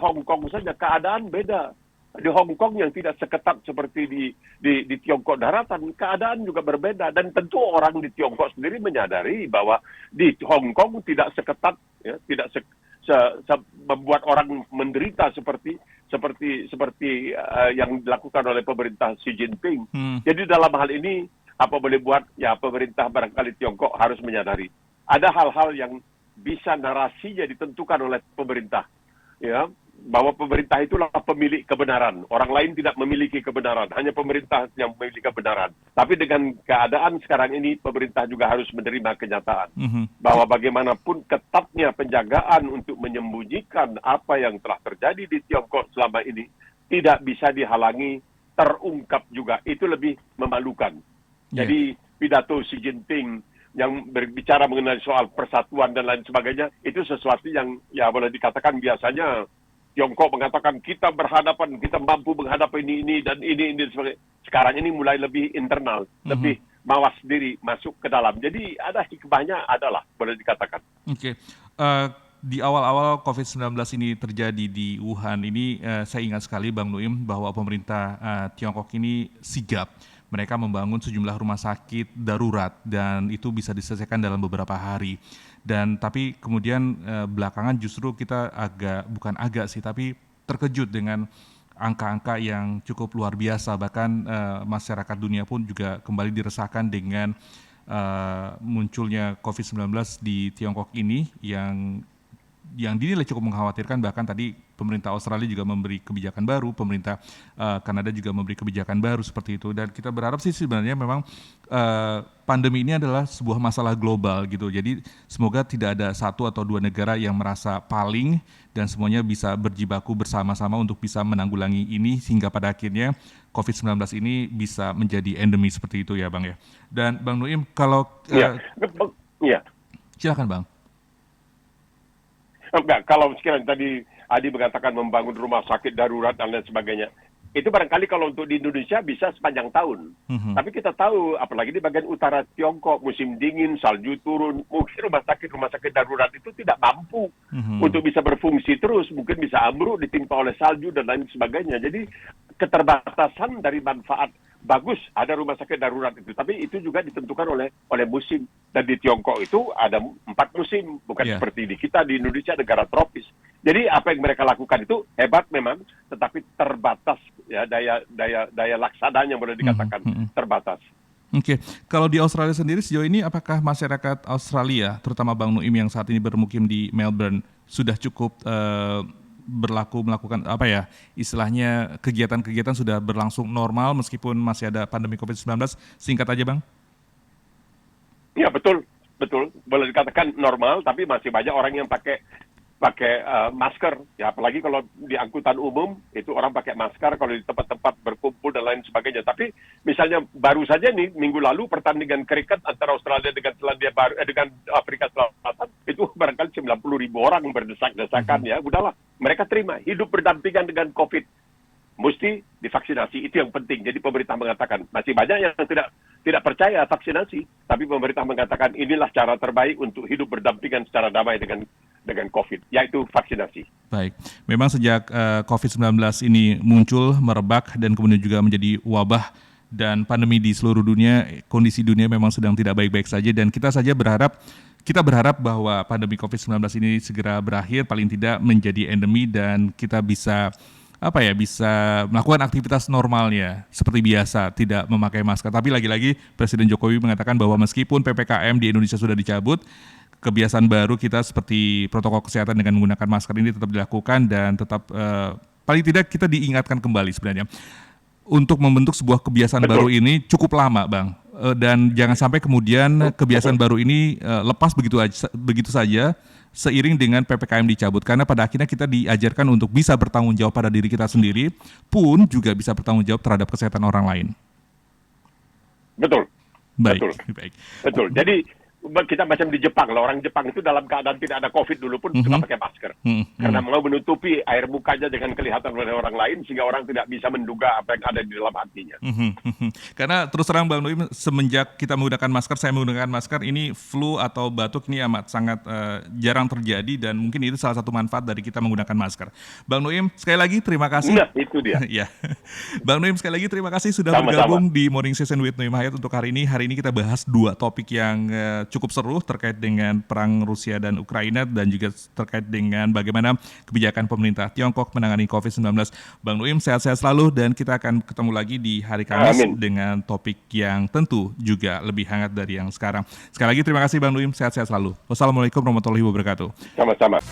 Hong Kong saja, keadaan beda. Di Hong Kong yang tidak seketat seperti di Tiongkok daratan, keadaan juga berbeda. Dan tentu orang di Tiongkok sendiri menyadari bahwa di Hong Kong tidak seketat, ya, tidak membuat orang menderita seperti yang dilakukan oleh pemerintah Xi Jinping. Jadi dalam hal ini, apa boleh buat, ya pemerintah barangkali Tiongkok harus menyadari. Ada hal-hal yang bisa narasinya ditentukan oleh pemerintah, ya, bahwa pemerintah itulah pemilik kebenaran. Orang lain tidak memiliki kebenaran, hanya pemerintah yang memiliki kebenaran. Tapi dengan keadaan sekarang ini, pemerintah juga harus menerima kenyataan bahwa bagaimanapun ketatnya penjagaan untuk menyembunyikan apa yang telah terjadi di Tiongkok selama ini tidak bisa dihalangi, terungkap juga. Itu lebih memalukan. Jadi pidato Xi Jinping yang berbicara mengenai soal persatuan dan lain sebagainya, itu sesuatu yang ya boleh dikatakan biasanya Tiongkok mengatakan kita berhadapan, kita mampu menghadapi ini dan ini sebagainya. Sekarang ini mulai lebih internal, lebih mawas diri masuk ke dalam. Jadi ada hikmahnya, adalah boleh dikatakan. Oke. Di awal-awal COVID-19 ini terjadi di Wuhan ini, saya ingat sekali Bang Nuim bahwa pemerintah Tiongkok ini sigap. Mereka membangun sejumlah rumah sakit darurat dan itu bisa diselesaikan dalam beberapa hari. Dan tapi kemudian belakangan justru kita tapi terkejut dengan angka-angka yang cukup luar biasa. Bahkan masyarakat dunia pun juga kembali diresahkan dengan munculnya COVID-19 di Tiongkok ini yang dinilai cukup mengkhawatirkan. Bahkan tadi pemerintah Australia juga memberi kebijakan baru, pemerintah Kanada juga memberi kebijakan baru seperti itu. Dan kita berharap sih sebenarnya memang pandemi ini adalah sebuah masalah global gitu. Jadi semoga tidak ada satu atau dua negara yang merasa paling dan semuanya bisa berjibaku bersama-sama untuk bisa menanggulangi ini sehingga pada akhirnya COVID-19 ini bisa menjadi endemi seperti itu ya Bang ya. Dan Bang Nuim kalau silakan Bang. Enggak, kalau sekarang tadi Adi mengatakan membangun rumah sakit darurat dan lain sebagainya, itu barangkali kalau untuk di Indonesia bisa sepanjang tahun. Tapi kita tahu, apalagi di bagian utara Tiongkok, musim dingin, salju turun, mungkin rumah sakit darurat itu tidak mampu untuk bisa berfungsi terus. Mungkin bisa ambruk, ditimpa oleh salju dan lain sebagainya. Jadi keterbatasan dari manfaat bagus ada rumah sakit darurat itu, tapi itu juga ditentukan oleh musim. Dan di Tiongkok itu ada 4 musim, bukan seperti di kita di Indonesia negara tropis. Jadi apa yang mereka lakukan itu hebat memang, tetapi terbatas ya daya laksananya boleh dikatakan terbatas. Oke, kalau di Australia sendiri sejauh ini apakah masyarakat Australia, terutama Bang Nuim yang saat ini bermukim di Melbourne, sudah cukup melakukan apa ya, istilahnya kegiatan-kegiatan sudah berlangsung normal meskipun masih ada pandemi COVID-19? Singkat aja Bang. Ya betul. Boleh dikatakan normal, tapi masih banyak orang yang pakai masker. Ya apalagi kalau di angkutan umum itu orang pakai masker, kalau di tempat-tempat berkumpul dan lain sebagainya. Tapi misalnya baru saja nih minggu lalu pertandingan kriket antara Australia dengan Selandia Baru dengan Afrika Selatan itu barangkali 90.000 orang berdesak-desakan ya. Udahlah, mereka terima hidup berdampingan dengan COVID. Mesti divaksinasi, itu yang penting. Jadi pemerintah mengatakan masih banyak yang tidak percaya vaksinasi, tapi pemerintah mengatakan inilah cara terbaik untuk hidup berdampingan secara damai dengan COVID, yaitu vaksinasi. Baik, memang sejak COVID-19 ini muncul, merebak, dan kemudian juga menjadi wabah dan pandemi di seluruh dunia, kondisi dunia memang sedang tidak baik-baik saja, dan kita berharap bahwa pandemi COVID-19 ini segera berakhir, paling tidak menjadi endemi, dan kita bisa melakukan aktivitas normalnya seperti biasa, tidak memakai masker. Tapi lagi-lagi Presiden Jokowi mengatakan bahwa meskipun PPKM di Indonesia sudah dicabut, kebiasaan baru kita seperti protokol kesehatan dengan menggunakan masker ini tetap dilakukan dan tetap paling tidak kita diingatkan kembali sebenarnya. Untuk membentuk sebuah kebiasaan baru ini cukup lama Bang, dan jangan sampai kemudian kebiasaan baru ini lepas begitu saja seiring dengan PPKM dicabut, karena pada akhirnya kita diajarkan untuk bisa bertanggung jawab pada diri kita sendiri pun juga bisa bertanggung jawab terhadap kesehatan orang lain. Betul. Baik. Betul. Jadi kita macam di Jepang lah, orang Jepang itu dalam keadaan tidak ada COVID dulu pun suka pakai masker. Karena mau menutupi air mukanya dengan kelihatan oleh orang lain sehingga orang tidak bisa menduga apa yang ada di dalam hatinya. Karena terus terang Bang Nuim, semenjak kita menggunakan masker, saya menggunakan masker, ini flu atau batuk ini amat sangat jarang terjadi dan mungkin itu salah satu manfaat dari kita menggunakan masker. Bang Nuim, sekali lagi terima kasih. Nah, itu dia. Ya. Bang Nuim, sekali lagi terima kasih sudah Sama-sama bergabung di Morning Session with Nuim Hayat untuk hari ini. Hari ini kita bahas 2 topik yang cukup seru terkait dengan perang Rusia dan Ukraina dan juga terkait dengan bagaimana kebijakan pemerintah Tiongkok menangani COVID-19. Bang Nuim, sehat-sehat selalu dan kita akan ketemu lagi di hari Kamis dengan topik yang tentu juga lebih hangat dari yang sekarang. Sekali lagi terima kasih Bang Nuim, sehat-sehat selalu. Wassalamualaikum warahmatullahi wabarakatuh. Sama-sama.